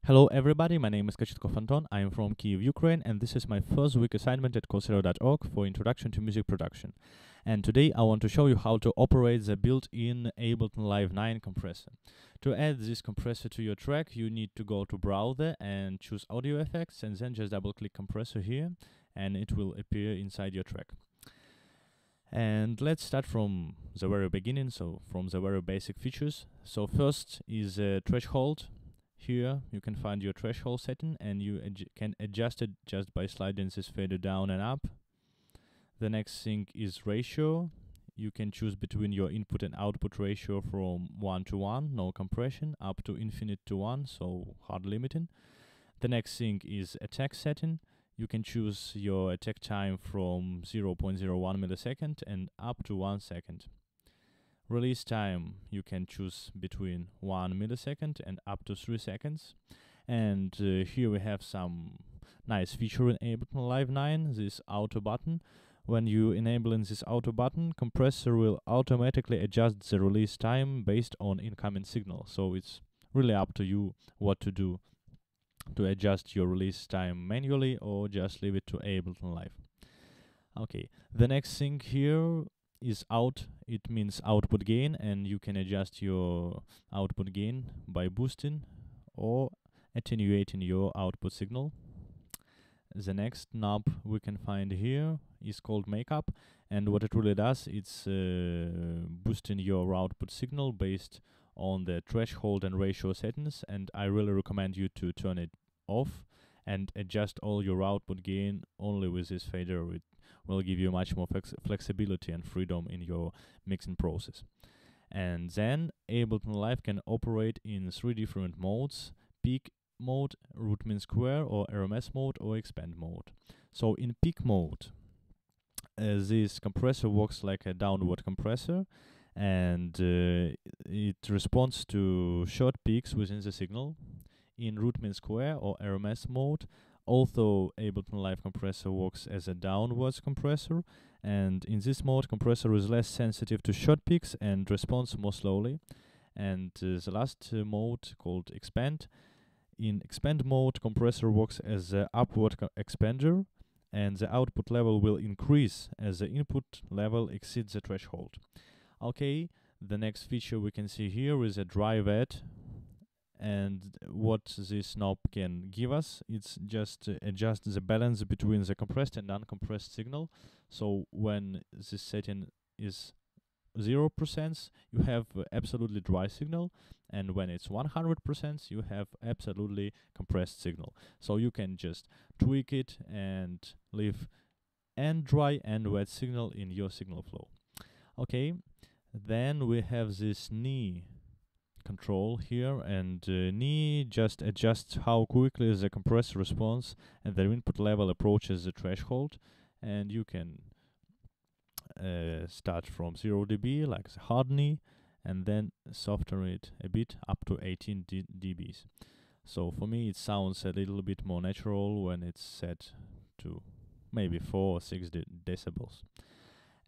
Hello everybody, my name is Kochetkov Anton, I am from Kyiv, Ukraine, and this is my first week assignment at Kochetkov for Introduction to Music Production. And today I want to show you how to operate the built-in Ableton Live 9 compressor. To add this compressor to your track, you need to go to Browser and choose Audio Effects, and then just double-click Compressor here, and it will appear inside your track. And let's start from the very beginning, so from the very basic features. So first is a threshold. Here you can find your threshold setting, and you can adjust it just by sliding this fader down and up. The next thing is ratio. You can choose between your input and output ratio from 1 to 1, no compression, up to infinite to 1, so hard limiting. The next thing is attack setting. You can choose your attack time from 0.01 millisecond and up to 1 second. Release time, you can choose between 1 millisecond and up to 3 seconds. And here we have some nice feature in Ableton Live 9, this auto button. When you enable this auto button, compressor will automatically adjust the release time based on incoming signal. So it's really up to you what to do, to adjust your release time manually or just leave it to Ableton Live. Okay, the next thing here is out. It means output gain, and you can adjust your output gain by boosting or attenuating your output signal. The next knob we can find here is called makeup, and what it really does, it's boosting your output signal based on the threshold and ratio settings, and I really recommend you to turn it off and adjust all your output gain only with this fader. It will give you much more flexibility and freedom in your mixing process. And then Ableton Live can operate in 3 different modes: peak mode, root mean square, or RMS mode, or expand mode. So in peak mode, this compressor works like a downward compressor, and it responds to short peaks within the signal. In root mean square or RMS mode, although Ableton Live compressor works as a downwards compressor, and in this mode compressor is less sensitive to short peaks and responds more slowly. And the last mode, called expand, in expand mode compressor works as an upward expander, and the output level will increase as the input level exceeds the threshold. Okay, the next feature we can see here is a drive add. And what this knob can give us, it's just adjust the balance between the compressed and uncompressed signal. So when this setting is 0%, you have absolutely dry signal, and when it's 100%, you have absolutely compressed signal. So you can just tweak it and leave and dry and wet signal in your signal flow. Okay, then we have this knee control here, and knee just adjusts how quickly the compressor responds and their input level approaches the threshold, and you can start from 0 dB like the hard knee, and then soften it a bit up to 18 dBs. So for me it sounds a little bit more natural when it's set to maybe 4 or 6 decibels.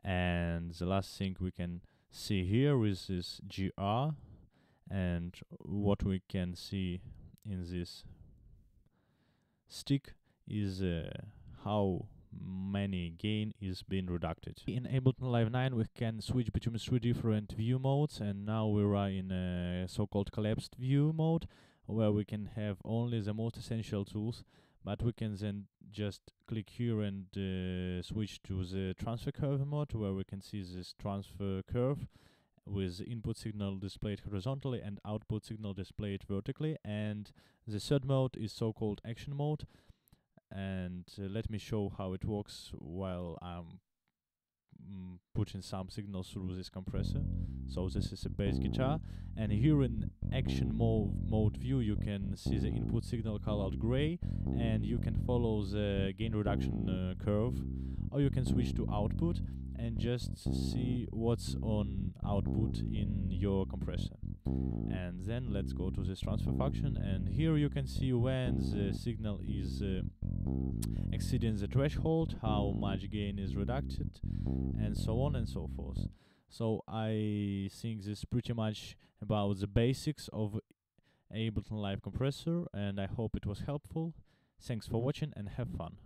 And the last thing we can see here is this GR, and what we can see in this stick is how many gain is being reduced. In Ableton Live 9 we can switch between 3 different view modes, and now we are in a so-called collapsed view mode, where we can have only the most essential tools, but we can then just click here and switch to the transfer curve mode, where we can see this transfer curve with input signal displayed horizontally and output signal displayed vertically. And the third mode is so-called action mode, and let me show how it works while I'm putting some signals through this compressor. So this is a bass guitar, and here in action mode view you can see the input signal colored gray, and you can follow the gain reduction curve, or you can switch to output and just see what's on output in your compressor. And then let's go to this transfer function, and here you can see when the signal is exceeding the threshold, how much gain is reduced, and so on and so forth. So I think this is pretty much about the basics of Ableton Live compressor, and I hope it was helpful. Thanks for watching and have fun.